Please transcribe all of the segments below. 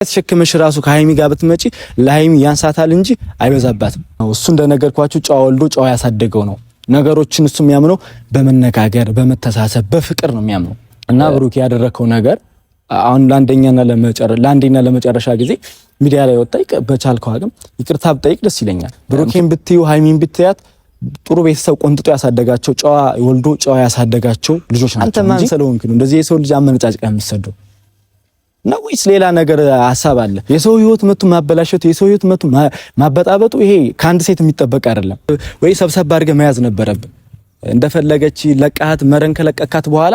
ተሸክመሽ ራሱ ከሃይሚ ጋር ብትመጪ ለሃይሚ ያንሳታል እንጂ አይበዛባትም። እሱ እንደነገርኳችሁ ጨዋ ወልዶ ጨዋ ያሳደገው ነው። ነገሮችን እሱ የሚያምነው በመነጋገር በመተሳሰብ በፍቅር ነው የሚያምነው እና ብሩክ ያደረከው ነገር አሁን ለአንዴና ለመጨረሻ ጊዜ ሚዲያ ላይ ወጣ። በቻልከው አቅም ይቅርታ ብጠይቅ ደስ ይለኛል። ብሩኬን ብትዩ ሃይሚን ብትያት ጥሩ ቤተሰብ ቆንጥጦ ያሳደጋቸው ጨዋ ወልዶ ጨዋ ያሳደጋቸው ልጆች ናቸው። አንተ ማን ስለሆንክ ነው እንደዚህ የሰው ልጅ አመነጫጭቃ የምትሰደው? ነው ወይስ ሌላ ነገር ሐሳብ አለ? የሰው ህይወት መቱ ማበላሸቱ የሰው ህይወት መቱ ማበጣበጡ ይሄ ከአንድ ሴት የሚጠበቅ አይደለም ወይ? ሰብሰብ አድርገህ መያዝ ነበረብን። እንደፈለገች ለቃት መረን ከለቀካት በኋላ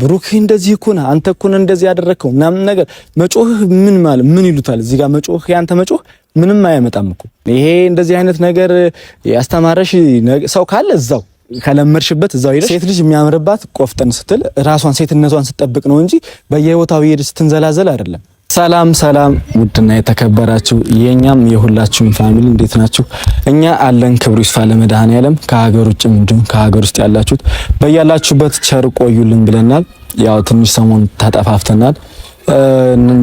ብሩክ እንደዚህ እኮ ነው አንተ እኮ ነው እንደዚህ ያደረከው ምናምን ነገር መጮህ ምን ማለት ምን ይሉታል? እዚህ ጋር መጮህ ያንተ መጮህ ምንም አያመጣም እኮ። ይሄ እንደዚህ አይነት ነገር ያስተማረሽ ሰው ካለ እዛው ከለመርሽበት እዛው ሄደሽ ሴት ልጅ የሚያምርባት ቆፍጠን ስትል ራሷን ሴትነቷን ስትጠብቅ ነው እንጂ በየቦታው ሄድ ስትንዘላዘል አይደለም። ሰላም ሰላም፣ ውድና የተከበራችሁ የኛም የሁላችሁም ፋሚሊ እንዴት ናችሁ? እኛ አለን ክብሩ ይስፋ ለመድኃኔዓለም። ከሀገር ውጭም እንዲሁም ከሀገር ውስጥ ያላችሁት በያላችሁበት ቸር ቆዩልን ብለናል። ያው ትንሽ ሰሞን ተጠፋፍተናል።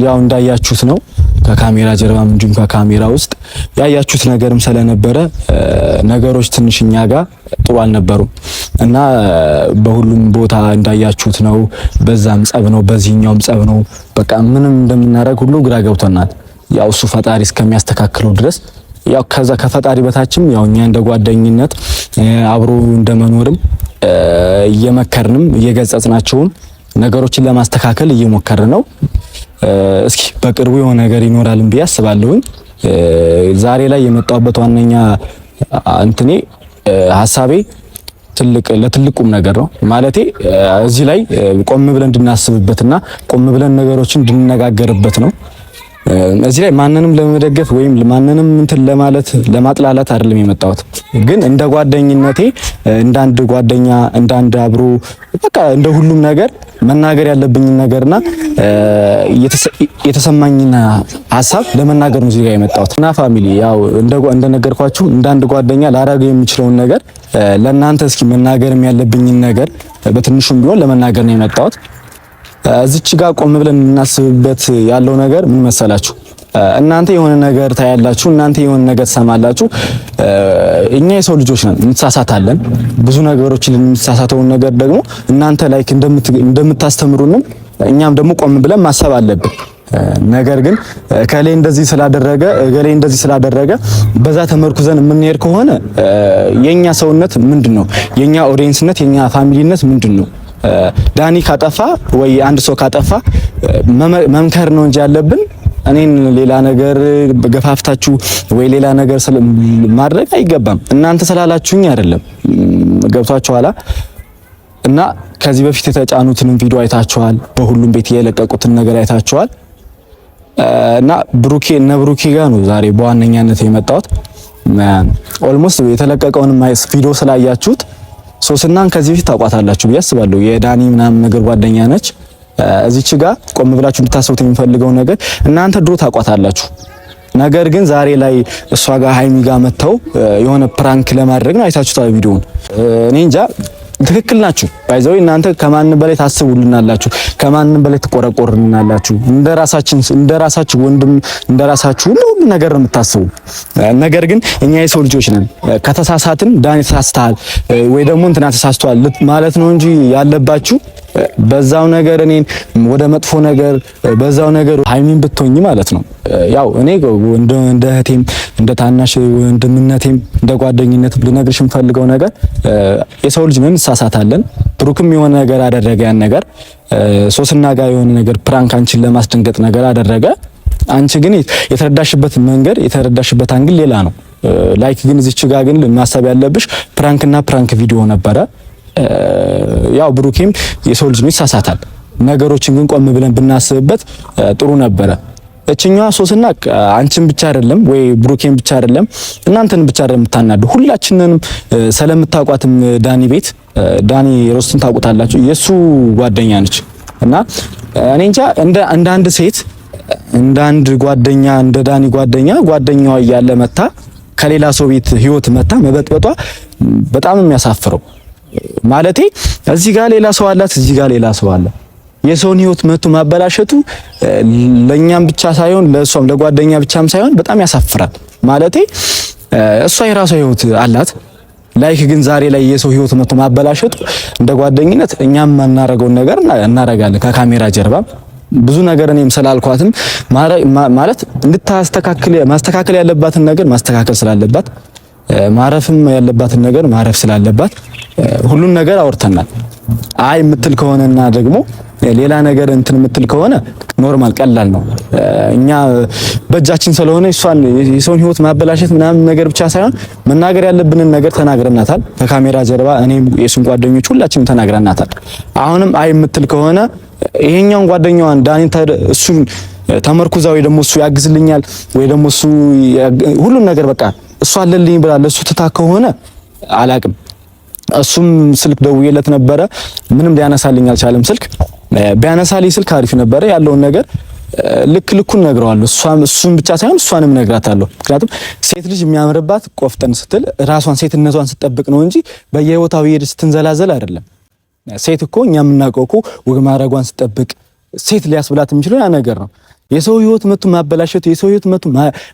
ያው እንዳያችሁት ነው ከካሜራ ጀርባም እንዲሁም ከካሜራ ውስጥ ያያችሁት ነገርም ስለነበረ ነገሮች ትንሽ እኛ ጋር ጥሩ አልነበሩም እና በሁሉም ቦታ እንዳያችሁት ነው። በዛም ጸብ ነው፣ በዚህኛውም ጸብ ነው። በቃ ምንም እንደምናደርግ ሁሉ ግራ ገብቶናል። ያው እሱ ፈጣሪ እስከሚያስተካክለው ድረስ ያው ከዛ ከፈጣሪ በታችም ያው እኛ እንደ ጓደኝነት አብሮ እንደመኖርም እየመከርንም እየገጸጽናቸውም ነገሮችን ለማስተካከል እየሞከርን ነው። እስኪ በቅርቡ የሆነ ነገር ይኖራል ብዬ አስባለሁኝ። ዛሬ ላይ የመጣሁበት ዋነኛ እንትኔ ሐሳቤ ለትልቁም ነገር ነው ማለቴ እዚህ ላይ ቆም ብለን እንድናስብበትና ቆም ብለን ነገሮችን እንድንነጋገርበት ነው። እዚህ ላይ ማንንም ለመደገፍ ወይም ማንንም እንትን ለማለት ለማጥላላት አይደለም የመጣሁት። ግን እንደ ጓደኝነቴ እንዳንድ ጓደኛ እንዳንድ አብሮ በቃ እንደ ሁሉም ነገር መናገር ያለብኝን ነገርና የተሰማኝና ሐሳብ ለመናገር ነው እዚህ ጋር የመጣሁት። እና ፋሚሊ ያው እንደነገርኳችሁ እንዳንድ ጓደኛ ላደርገው የሚችለውን ነገር ለእናንተ እስኪ መናገርም ያለብኝን ነገር በትንሹም ቢሆን ለመናገር ነው የመጣሁት። እዚች ጋር ቆም ብለን እናስብበት ያለው ነገር ምን መሰላችሁ? እናንተ የሆነ ነገር ታያላችሁ፣ እናንተ የሆነ ነገር ትሰማላችሁ። እኛ የሰው ልጆች ነን፣ እንሳሳታለን። ብዙ ነገሮችን የምንሳሳተውን ነገር ደግሞ እናንተ ላይክ እንደምታስተምሩንም እኛም ደግሞ ቆም ብለን ማሰብ አለብን። ነገር ግን ከሌ እንደዚህ ስላደረገ ገሌ እንደዚህ ስላደረገ በዛ ተመርኩዘን የምንሄድ ከሆነ የኛ ሰውነት ምንድነው? የኛ ኦዲየንስነት የኛ ፋሚሊነት ምንድነው? ዳኒ ካጠፋ ወይ አንድ ሰው ካጠፋ መምከር ነው እንጂ ያለብን እኔን ሌላ ነገር ገፋፍታችሁ ወይ ሌላ ነገር ማድረግ አይገባም። እናንተ ስላላችሁኝ አይደለም። ገብቷችኋል? እና ከዚህ በፊት የተጫኑትን ቪዲዮ አይታችኋል። በሁሉም ቤት የለቀቁትን ነገር አይታችኋል። እና ብሩኬ ጋር ነው ዛሬ በዋነኛነት የመጣሁት። ኦልሞስት የተለቀቀውን ቪዲዮ ስላያችሁት ሶስናን ከዚህ በፊት ታውቋታላችሁ ብዬ አስባለሁ። የዳኒ ምናምን ነገር ጓደኛ ነች። እዚች ጋር ቆም ብላችሁ እንድታስቡት የሚፈልገው ነገር እናንተ ድሮ ታውቋታላችሁ። ነገር ግን ዛሬ ላይ እሷ ጋር ሃይሚ ጋር መተው የሆነ ፕራንክ ለማድረግ ነው። አይታችሁታል ቪዲዮውን። እኔ እንጃ ትክክል ናችሁ። ባይዘው እናንተ ከማንም በላይ ታስቡልናላችሁ፣ ከማንም በላይ ትቆረቆርልናላችሁ። እንደራሳችሁ ወንድም እንደራሳችሁ ሁሉ ነገር ነው የምታስቡ። ነገር ግን እኛ የሰው ልጆች ነን። ከተሳሳትን ዳኒ ተሳስተሃል ወይ ደግሞ እንትና ተሳስቷል ማለት ነው እንጂ ያለባችሁ በዛው ነገር እኔን ወደ መጥፎ ነገር በዛው ነገር ሃይሚን ብትሆኚ ማለት ነው። ያው እኔ እንደ እህቴም እንደ ታናሽ ወንድምነቴም እንደ ጓደኝነት ልነግርሽ የምፈልገው ነገር የሰው ልጅ ነን፣ እንሳሳታለን። ብሩክም የሆነ ነገር አደረገ፣ ያን ነገር ሶስና ጋር የሆነ ነገር ፕራንክ አንቺን ለማስደንገጥ ነገር አደረገ። አንቺ ግን የተረዳሽበት መንገድ የተረዳሽበት አንግል ሌላ ነው። ላይክ ግን እዚች ጋር ግን ማሰብ ያለብሽ ፕራንክና ፕራንክ ቪዲዮ ነበረ። ያው ብሩኬም የሰው ልጅ ነው፣ ይሳሳታል። ነገሮችን ግን ቆም ብለን ብናስብበት ጥሩ ነበረ። እችኛዋ ሶስና አንቺን ብቻ አይደለም ወይ ብሩኬን ብቻ አይደለም እናንተን ብቻ አይደለም የምታናዱ፣ ሁላችንንም ስለምታውቋትም ዳኒ ሮስትን ታውቁታላችሁ። የሱ ጓደኛ ነች እና እኔ እንጃ እንደ አንድ ሴት እንደ አንድ ጓደኛ እንደ ዳኒ ጓደኛዋ እያለ መታ ከሌላ ሰው ቤት ህይወት መታ መበጥበጧ በጣም የሚያሳፍረው። ማለቴ እዚህ ጋር ሌላ ሰው አላት፣ እዚህ ጋር ሌላ ሰው አለ። የሰውን ህይወት መቶ ማበላሸቱ ለኛም ብቻ ሳይሆን ለሷም ለጓደኛ ብቻም ሳይሆን በጣም ያሳፍራል። ማለቴ እሷ የራሷ ህይወት አላት። ላይክ ግን ዛሬ ላይ የሰው ህይወት መቶ ማበላሸቱ እንደ ጓደኝነት እኛም ማናረገውን ነገር እናረጋለን። ከካሜራ ጀርባ ብዙ ነገር እኔም ስላልኳትም ማለት ማስተካከል ያለባትን ነገር ማስተካከል ስላለባት ማረፍም ያለባትን ነገር ማረፍ ስላለባት ሁሉን ነገር አውርተናል። አይ የምትል ከሆነና ደግሞ ሌላ ነገር እንትን የምትል ከሆነ ኖርማል ቀላል ነው። እኛ በእጃችን ስለሆነ እሷን የሰውን ህይወት ማበላሸት ምናምን ነገር ብቻ ሳይሆን መናገር ያለብንን ነገር ተናግረናታል። ከካሜራ ጀርባ እኔም የሱን ጓደኞች ሁላችንም ተናግረናታል። አሁንም አይ የምትል ከሆነ ይሄኛውን ጓደኛዋን ዳኒን እሱን ተመርኩዛ ወይ ደግሞ እሱ ያግዝልኛል ወይ ደግሞ እሱ ሁሉም ነገር በቃ እሱ አለልኝ ብላ ለሱ ትታ ከሆነ አላቅም። እሱም ስልክ ደውዬለት ነበረ፣ ምንም ሊያነሳልኝ አልቻለም። ስልክ ቢያነሳልኝ ስልክ አሪፍ ነበረ። ያለውን ነገር ልኩን ነግረዋለሁ። እሱም ብቻ ሳይሆን እሷንም ነግራታለሁ። ምክንያቱም ሴት ልጅ የሚያምርባት ቆፍጠን ስትል ራሷን ሴትነቷን ስትጠብቅ ነው እንጂ በየቦታው ሄድ ስትንዘላዘል አይደለም። ሴት እኮ እኛ የምናውቀው እኮ ወግ ማድረጓን ስትጠብቅ ሴት ሊያስብላት የሚችለው ያ ነገር ነው። የሰው ህይወት መቱ ማበላሸቱ፣ የሰው ህይወት መቱ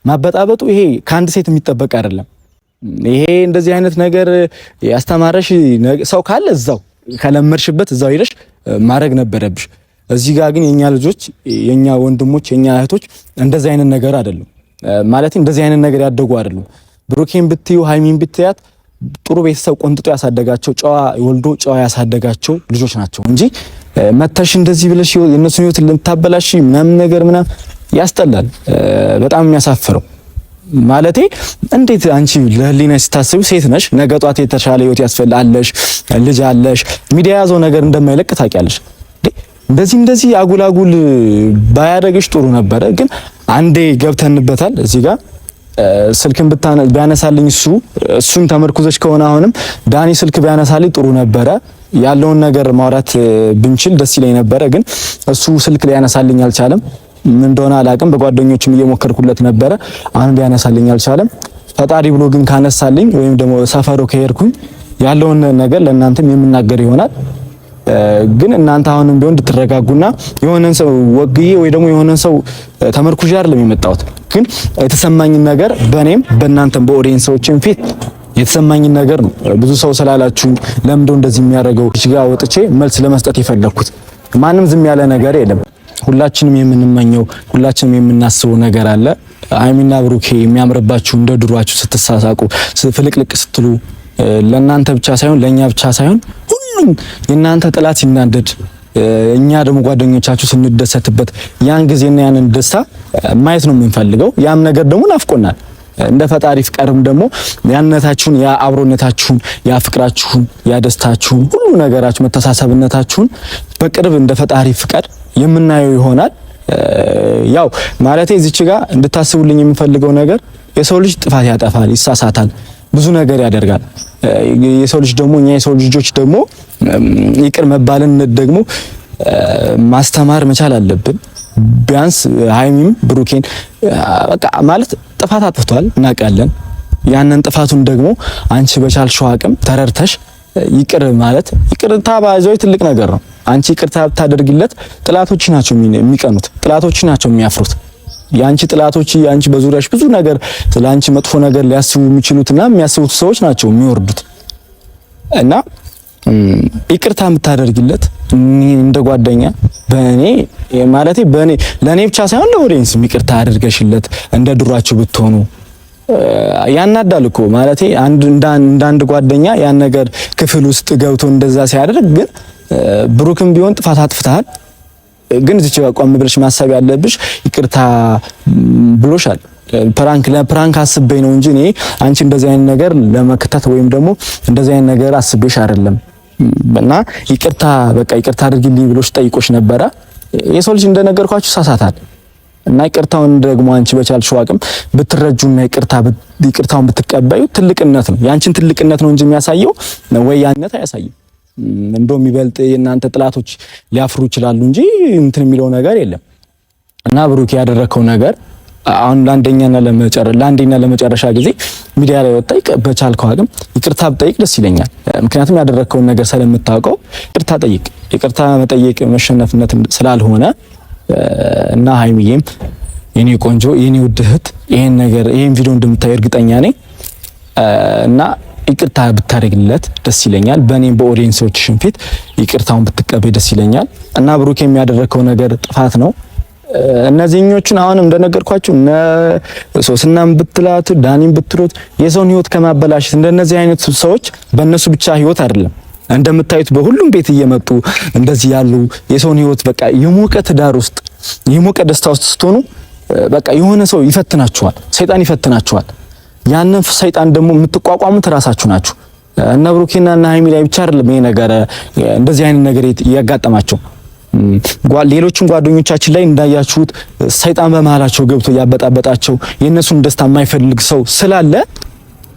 ማበጣበጡ ይሄ ከአንድ ሴት የሚጠበቅ አይደለም። ይሄ እንደዚህ አይነት ነገር ያስተማረሽ ሰው ካለ እዛው ከለመርሽበት እዛው ሄደሽ ማድረግ ነበረብሽ። እዚህ ጋር ግን የኛ ልጆች፣ የኛ ወንድሞች፣ የኛ እህቶች እንደዚህ አይነት ነገር አይደሉም። ማለት እንደዚህ አይነት ነገር ያደጉ አይደሉም። ብሩኬን ብትዩ ሃይሚን ብትያት ጥሩ ቤተሰብ ቆንጥጦ ያሳደጋቸው ጨዋ ወልዶ ጨዋ ያሳደጋቸው ልጆች ናቸው እንጂ መተሽ እንደዚህ ብለሽ የነሱን ህይወት ልታበላሽ ምናምን ነገር ምናምን ያስጠላል። በጣም የሚያሳፍረው ማለቴ እንዴት አንቺ ለህሊና ስታስቢ ሴት ነሽ፣ ነገ ጧት የተሻለ ህይወት ያስፈልጋለሽ፣ ልጅ አለሽ፣ ሚዲያ ያዘው ነገር እንደማይለቅ ታውቂያለሽ። እንደዚህ አጉል ባያደርግሽ ጥሩ ነበረ። ግን አንዴ ገብተንበታል። እዚህ ጋር ስልክን ቢያነሳልኝ እሱን ተመርኩዘሽ ከሆነ አሁንም ዳኒ ስልክ ቢያነሳልኝ ጥሩ ነበረ። ያለውን ነገር ማውራት ብንችል ደስ ይለኝ ነበረ። ግን እሱ ስልክ ሊያነሳልኝ አልቻለም። ምን እንደሆነ አላውቅም። በጓደኞችም እየሞከርኩለት ነበረ። አሁን ቢያነሳልኝ አልቻለም። ፈጣሪ ብሎ ግን ካነሳልኝ ወይም ደግሞ ሰፈሩ ከሄድኩኝ ያለውን ነገር ለእናንተም የምናገር ይሆናል። ግን እናንተ አሁንም ቢሆን እንድትረጋጉና የሆነን ሰው ወግዬ ወይ ደግሞ የሆነን ሰው ተመርኩዤ አይደለም የመጣሁት። ግን የተሰማኝን ነገር በእኔም በእናንተም በኦዲየንሶችም ፊት የተሰማኝን ነገር ነው። ብዙ ሰው ስላላችሁኝ ለምንድነው እንደዚህ የሚያደርገው እጅጋ ወጥቼ መልስ ለመስጠት የፈለኩት። ማንም ዝም ያለ ነገር የለም። ሁላችንም የምንመኘው ሁላችንም የምናስበው ነገር አለ። ሃይሚና ብሩኬ የሚያምርባችሁ እንደ ድሯችሁ ስትሳሳቁ ፍልቅልቅ ስትሉ ለእናንተ ብቻ ሳይሆን ለእኛ ብቻ ሳይሆን ሁሉም የእናንተ ጥላት ሲናደድ እኛ ደግሞ ጓደኞቻችሁ ስንደሰትበት ያን ጊዜና ያንን ደስታ ማየት ነው የምንፈልገው። ያም ነገር ደግሞ ናፍቆናል። እንደ ፈጣሪ ፍቃድም ደግሞ ያንነታችሁን፣ ያ አብሮነታችሁን፣ ያ ፍቅራችሁን፣ ያ ደስታችሁን፣ ሁሉ ነገራችሁ መተሳሰብነታችሁን በቅርብ እንደ ፈጣሪ ፍቃድ የምናየው ይሆናል። ያው ማለቴ እዚች ጋር እንድታስቡልኝ የምፈልገው ነገር የሰው ልጅ ጥፋት ያጠፋል፣ ይሳሳታል፣ ብዙ ነገር ያደርጋል። የሰው ልጅ ደግሞ እኛ የሰው ልጆች ደግሞ ይቅር መባልን ደግሞ ማስተማር መቻል አለብን። ቢያንስ ሃይሚም ብሩኬን በቃ ማለት ጥፋት አጥፍቷል እናውቃለን። ያንን ጥፋቱን ደግሞ አንቺ በቻልሽው አቅም ተረድተሽ ይቅር ማለት ይቅርታ ባይዘው ትልቅ ነገር ነው። አንቺ ይቅርታ ብታደርጊለት ጥላቶች ናቸው የሚቀኑት፣ ጥላቶች ናቸው የሚያፍሩት። ያንቺ ጥላቶች ያንቺ በዙሪያሽ ብዙ ነገር ስለአንቺ መጥፎ ነገር ሊያስቡ የሚችሉትና የሚያስቡት ሰዎች ናቸው የሚወርዱት። እና ይቅርታ የምታደርጊለት እንደ ጓደኛ በእኔ ማለቴ በእኔ ለኔ ብቻ ሳይሆን ለኦዲየንስ ይቅርታ አድርገሽለት እንደ ድሯችሁ ብትሆኑ ያናዳል እኮ ማለቴ አንድ ጓደኛ ያን ነገር ክፍል ውስጥ ገብቶ እንደዛ ሲያደርግ ግን ብሩክም ቢሆን ጥፋት አጥፍተሃል፣ ግን እዚህ ጋር ቆም ብለሽ ማሰብ ያለብሽ ይቅርታ ብሎሻል። ለፕራንክ አስቤኝ ነው እንጂ እኔ አንቺ እንደዚህ አይነት ነገር ለመከታት ወይም ደግሞ እንደዚህ አይነት ነገር አስቤሽ አይደለም እና ይቅርታ በቃ ይቅርታ አድርጊልኝ ብሎሽ ጠይቆሽ ነበረ። የሰው ልጅ እንደነገርኳችሁ ሳሳታል እና ይቅርታውን ደግሞ አንቺ በቻልሽው አቅም ብትረጁና ይቅርታውን ብትቀበዩ ትልቅነት ነው። ያንቺን ትልቅነት ነው እንጂ የሚያሳየው ወይ ያንነት አያሳይም። እንደውም ይበልጥ የእናንተ ጥላቶች ሊያፍሩ ይችላሉ እንጂ እንትን የሚለው ነገር የለም። እና ብሩክ ያደረከው ነገር አሁን ለአንዴና ለመጨረሻ ጊዜ ሚዲያ ላይ ወጣ በቻልከው አቅም ይቅርታ ብጠይቅ ደስ ይለኛል። ምክንያቱም ያደረከውን ነገር ስለምታውቀው ይቅርታ ጠይቅ። ይቅርታ መጠየቅ መሸነፍነት ስላልሆነ እና ሀይሚዬም የኔ ቆንጆ የኔ ውድ እህት ይሄን ቪዲዮ እንደምታይ እርግጠኛ ነኝ እና ይቅርታ ብታደርግለት ደስ ይለኛል። በእኔም በኦዲየንሶችሽም ፊት ይቅርታውን ብትቀበይ ደስ ይለኛል እና ብሩክ የሚያደረከው ነገር ጥፋት ነው። እነዚህኞቹን አሁንም እንደነገርኳችሁ ሶስናም ብትላት ዳኒም ብትሉት የሰውን ህይወት ከማበላሸት እንደነዚህ አይነት ሰዎች በእነሱ ብቻ ህይወት አይደለም እንደምታዩት በሁሉም ቤት እየመጡ እንደዚህ ያሉ የሰውን ህይወት በቃ የሞቀ ትዳር ውስጥ የሞቀ ደስታ ውስጥ ስትሆኑ በቃ የሆነ ሰው ይፈትናችኋል፣ ሰይጣን ይፈትናችኋል። ያንን ሰይጣን ደግሞ የምትቋቋሙት ራሳችሁ ናችሁ። እነ ብሩኬና እነ ሀይሚ ላይ ብቻ አይደለም ይሄ ነገር እንደዚህ አይነት ነገር ያጋጠማቸው ሌሎችም ጓደኞቻችን ላይ እንዳያችሁት ሰይጣን በመሃላቸው ገብቶ ያበጣበጣቸው የነሱን ደስታ የማይፈልግ ሰው ስላለ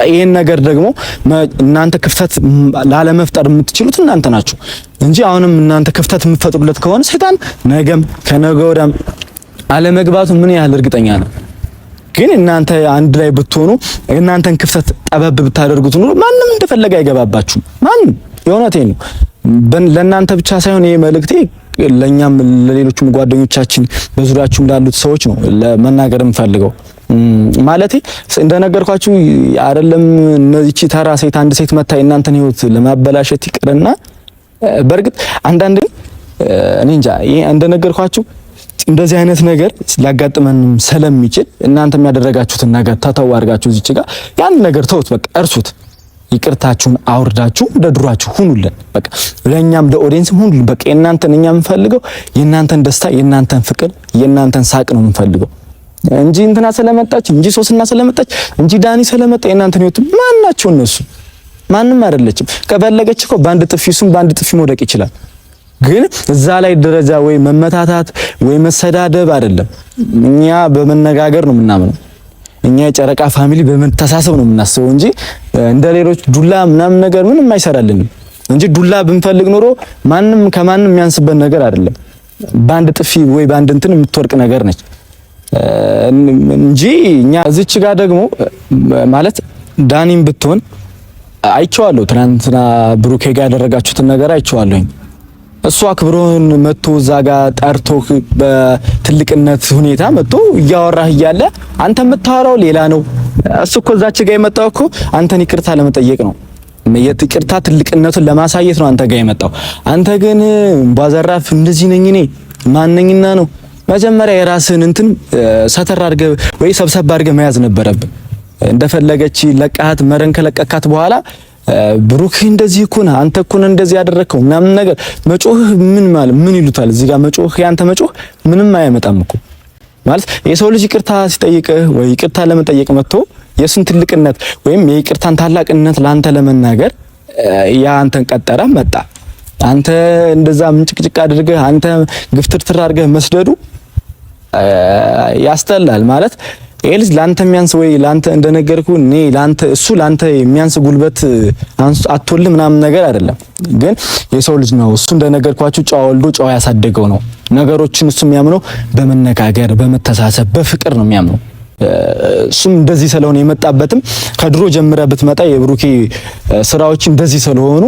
ይሄን ነገር ደግሞ እናንተ ክፍተት ላለመፍጠር የምትችሉት እናንተ ናችሁ እንጂ አሁንም እናንተ ክፍተት የምትፈጥሩለት ከሆነ ሰይጣን ነገም ከነገ ወዲያም አለመግባቱ ምን ያህል እርግጠኛ ነው። ግን እናንተ አንድ ላይ ብትሆኑ እናንተን ክፍተት ጠበብ ብታደርጉት ኑሮ ማንም እንደፈለገ አይገባባችሁም። ማንም የእውነቴን ነው። ለእናንተ ብቻ ሳይሆን ይሄ መልእክቴ ለኛም ለሌሎችም ጓደኞቻችን በዙሪያችሁም ላሉት ሰዎች ነው ለመናገር የምፈልገው። ማለቴ እንደነገርኳችሁ አይደለም እነዚህ ተራ ሴት አንድ ሴት መታ እናንተን ህይወት ለማበላሸት ይቅርና በርግጥ አንዳንዴ እኔ እንጃ ይሄ እንደነገርኳችሁ እንደዚህ አይነት ነገር ሊያጋጥመንም ስለሚችል እናንተም ያደረጋችሁትን ነገር ተተው አድርጋችሁ እዚች ጋር ያን ነገር ተውት፣ በቃ እርሱት። ይቅርታችሁን አውርዳችሁ ወደ ድሯችሁ ሁኑልን። በቃ ለኛም ለኦዲየንስም ሁኑልን። በቃ የእናንተን እኛ የምንፈልገው የእናንተን ደስታ፣ የእናንተን ፍቅር፣ የእናንተን ሳቅ ነው የምንፈልገው እንጂ እንትና ስለመጣች እንጂ ሶስና ስለመጣች እንጂ ዳኒ ስለመጣ የእናንተን ህይወት ማናቸው እነሱ ማንም አይደለችም። ከፈለገች እኮ በአንድ ጥፊ እሱም በአንድ ጥፊ መውደቅ ይችላል። ግን እዛ ላይ ደረጃ ወይ መመታታት ወይ መሰዳደብ አይደለም። እኛ በመነጋገር ነው የምናምነው። እኛ የጨረቃ ፋሚሊ በመተሳሰብ ነው የምናስበው እንጂ እንደሌሎች ዱላ ምናምን ነገር ምንም አይሰራልንም እንጂ ዱላ ብንፈልግ ኖሮ ማንም ከማንም የሚያንስበት ነገር አይደለም። በአንድ ጥፊ ወይ በአንድ እንትን የምትወርቅ ነገር ነች እንጂ እኛ እዚች ጋር ደግሞ ማለት ዳኒም ብትሆን አይቼዋለሁ። ትናንትና ብሩኬ ጋር ያደረጋችሁትን ነገር አይቼዋለሁኝ። እሱ አክብሮን መጥቶ እዛ ጋር ጠርቶ በትልቅነት ሁኔታ መጥቶ እያወራህ እያለ አንተ የምታወራው ሌላ ነው። እሱ እኮ እዛች ጋር የመጣው እኮ አንተን ይቅርታ ለመጠየቅ ነው። ይቅርታ ትልቅነቱን ለማሳየት ነው አንተ ጋር የመጣው። አንተ ግን ባዘራፍ እንደዚህ ነኝ እኔ ማንነኝና ነው። መጀመሪያ የራስህን እንትን ሰተር አድርገህ ወይ ሰብሰብ አድርገህ መያዝ ነበረብህ። እንደፈለገች ለቃት መረን ከለቀካት በኋላ ብሩክ እንደዚህ እኮ ነው አንተ እኮ ነው እንደዚህ ያደረከው ምናምን ነገር መጮህ ምን ይሉታል እዚህ ጋር መጮህ ያንተ መጮህ ምንም አያመጣም እኮ ማለት የሰው ልጅ ይቅርታ ሲጠይቅህ ወይ ይቅርታ ለመጠየቅ መጥቶ የሱን ትልቅነት ወይም የይቅርታን ታላቅነት ላንተ ለመናገር ያ አንተን ቀጠረ መጣ አንተ እንደዛ ምንጭቅጭቅ አድርገህ አንተ ግፍትርትር አድርገህ መስደዱ ያስጠላል ማለት ኤልስ ላንተ የሚያንስ ወይ ላንተ እንደነገርኩ እኔ ላንተ እሱ ላንተ የሚያንስ ጉልበት አትወልም ምናምን ነገር አይደለም። ግን የሰው ልጅ ነው እሱ እንደነገርኳችሁ ጨዋ ወልዶ ጨዋ ያሳደገው ነው። ነገሮችን እሱ የሚያምነው በመነጋገር በመተሳሰብ በፍቅር ነው የሚያምነው። እሱም እንደዚህ ስለሆነ የመጣበትም ከድሮ ጀምረ ብትመጣ የብሩኬ ስራዎች እንደዚህ ስለሆኑ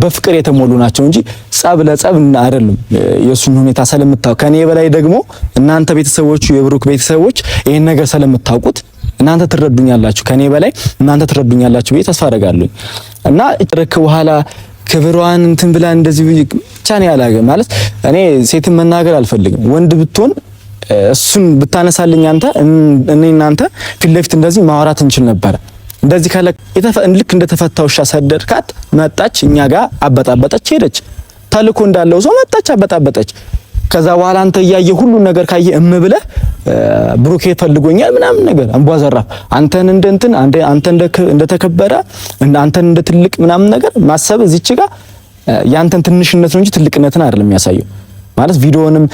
በፍቅር የተሞሉ ናቸው እንጂ ጸብ ለጸብ አይደለም። የሱን ሁኔታ ስለምታውቁ ከኔ በላይ ደግሞ እናንተ ቤተሰቦቹ የብሩክ ቤተሰቦች ይሄን ነገር ስለምታውቁት እናንተ ትረዱኛላችሁ፣ ከኔ በላይ እናንተ ትረዱኛላችሁ ብዬ ተስፋ አደርጋለሁ። እና እጥርክ በኋላ ክብሯን እንትን ብላ እንደዚህ ብቻ ነው ያላገ ማለት እኔ ሴትን መናገር አልፈልግም። ወንድ ብትሆን እሱን ብታነሳልኝ አንተ እኔ እናንተ ፊት ለፊት እንደዚህ ማውራት እንችል ነበር። እንደዚህ ካለ ልክ እንደተፈታው ሻ ሰደድካት መጣች፣ እኛ ጋር አበጣበጠች፣ ሄደች። ተልኮ እንዳለው ሰው መጣች፣ አበጣበጠች። ከዛ በኋላ አንተ ያየ ሁሉ ነገር ካየ ብለህ ብሩኬ ፈልጎኛል ምናምን ነገር አንቧዘራ አንተን እንደንትን አንተ እንደተከበረ አንተን እንደ ትልቅ ምናምን ነገር ማሰብ እዚች ጋር ያንተን ትንሽነት ነው እንጂ ትልቅነትን አይደለም የሚያሳየው። ማለት ቪዲዮንም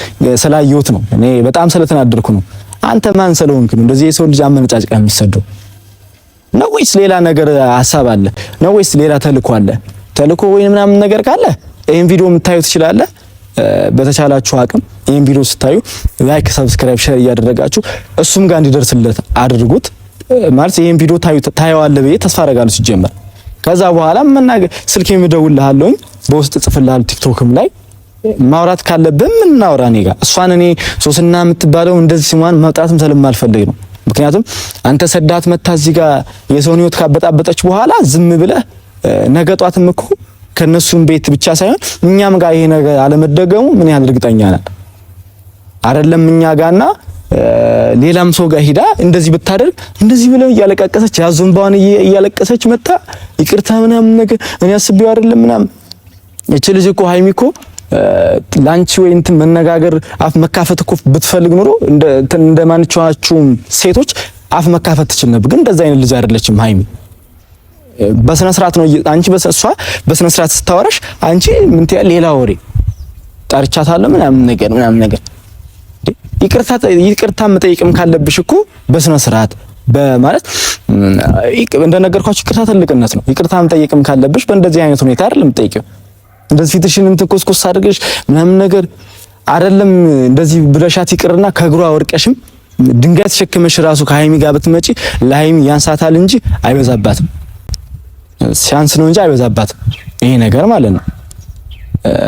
ስላየሁት ነው እኔ በጣም ስለተናደርኩ ነው። አንተ ማን ስለሆንክ ነው እንደዚህ የሰው ልጅ አመነጫጭቃ የሚሰደው? ነው ወይስ ሌላ ነገር ሐሳብ አለ? ነው ወይስ ሌላ ተልኮ አለ? ተልኮ ወይ ምናምን ነገር ካለ ይሄን ቪዲዮ የምታዩት ትችላለህ። በተቻላችሁ አቅም ይሄን ቪዲዮ ስታዩ ላይክ፣ ሰብስክራይብ፣ ሼር እያደረጋችሁ እሱም ጋር እንዲደርስለት አድርጉት። ማለት ይሄን ቪዲዮ ታየዋለህ ብዬ ተስፋ አደርጋለሁ ሲጀመር። ከዛ በኋላ መናገር ስልክ የምደውልልሃለሁ፣ በውስጥ ጽፍልሃለሁ፣ ቲክቶክም ላይ ማውራት ካለብን ምን እናውራ። እኔ ጋር እሷን እኔ ሶስና የምትባለው እንደዚህ ሲሟን መውጣትም ስለማልፈልግ ነው። ምክንያቱም አንተ ሰዳት መታ እዚህ ጋር የሰውን ህይወት ካበጣበጠች በኋላ ዝም ብለህ ነገ ጧትም እኮ ከነሱም ቤት ብቻ ሳይሆን እኛም ጋር ይሄ ነገር አለመደገሙ ምን ያህል እርግጠኛ ነን አይደለም? እኛ ጋርና ሌላም ሰው ጋር ሄዳ እንደዚህ ብታደርግ እንደዚህ ብለው እያለቀቀሰች ያዙንባውን እያለቀሰች መታ ይቅርታ ምናምን ነገር እኔ አስቤው አይደለም ምናምን። እቺ ልጅ እኮ ሀይሚ እኮ ላንቺ ወይ እንትን መነጋገር አፍ መካፈት እኮ ብትፈልግ ኖሮ እንደ ማንቻዎቹም ሴቶች አፍ መካፈት ትችል ነበር። ግን እንደዛ አይነት ልጅ አይደለችም ሀይሚ። በስነ ስርዓት ነው አንቺ እሷ በስነ ስርዓት ስታወራሽ አንቺ ምን ትያለሽ? ሌላ ወሬ ጠርቻታለሁ ምናምን ነገር ይቅርታ መጠየቅም ካለብሽ እኮ በስነ ስርዓት በማለት እንደነገርኳችሁ ይቅርታ ትልቅነት ነው። ይቅርታ መጠየቅም ካለብሽ በእንደዚህ አይነት ሁኔታ አይደለም ጠይቂው። እንደዚህ ፊትሽን እንትኮስኮስ አድርገሽ ምናምን ነገር አይደለም እንደዚህ ብለሻት ይቅርና ከእግሯ ወርቀሽም ድንጋይ ተሸክመሽ ራሱ ከሀይሚ ጋር ብትመጪ ለሀይሚ ያንሳታል እንጂ አይበዛባትም። ሲያንስ ነው እንጂ አይበዛባትም ይሄ ነገር ማለት ነው።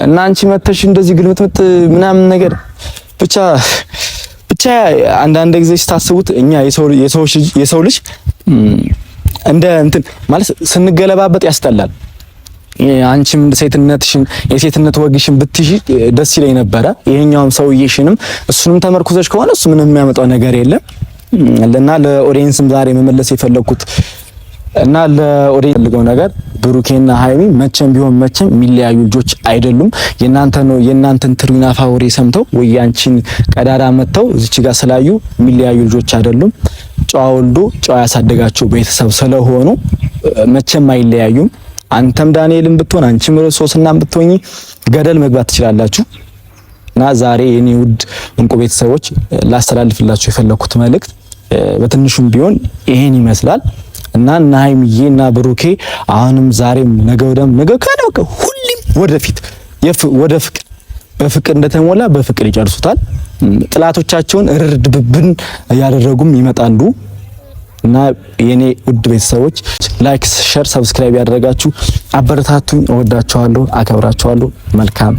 እና አንቺ መተሽ እንደዚህ ግልምጥምጥ ምናምን ነገር ብቻ አንዳንድ ጊዜ ስታስቡት እኛ የሰው ልጅ እንደ እንትን ማለት ስንገለባበጥ ያስጠላል። አንቺም ሴትነትሽን የሴትነት ወግሽን ብትይዢ ደስ ይለኝ ነበረ። ይሄኛውም ሰውዬሽንም እሱንም ተመርኩዘሽ ከሆነ እሱ ምንም የሚያመጣው ነገር የለም። እና ለኦዲየንስም ዛሬ መመለስ የፈለኩት እና ለኦዲየንስ ፈልገው ነገር ብሩኬና ሀይሚ መቼም ቢሆን መቼም የሚለያዩ ልጆች አይደሉም። የእናንተን ትሩናፋ ወሬ ሰምተው ወይ አንቺን ቀዳዳ መተው እዚች ጋር ስላዩ የሚለያዩ ልጆች አይደሉም። ጨዋ ወልዶ ጨዋ ያሳደጋቸው ቤተሰብ ስለሆኑ መቼም አይለያዩም። አንተም ዳንኤልም ብትሆን አንቺም ሶስናም ብትሆኚ ገደል መግባት ትችላላችሁ። እና ዛሬ የኔ ውድ እንቁ ቤተሰቦች ላስተላልፍላችሁ የፈለኩት መልእክት በትንሹም ቢሆን ይሄን ይመስላል። እና ሀይሚዬና ብሩኬ አሁንም ዛሬም ነገ ከነገ ሁሌም ወደፊት ወደ ፍቅር በፍቅር እንደተሞላ በፍቅር ይጨርሱታል። ጥላቶቻቸውን እርድብብን ያደረጉም ይመጣሉ። እና የኔ ውድ ቤተሰቦች ላይክ፣ ሼር፣ ሰብስክራይብ ያደረጋችሁ አበረታቱኝ። እወዳችኋለሁ፣ አከብራችኋለሁ። መልካም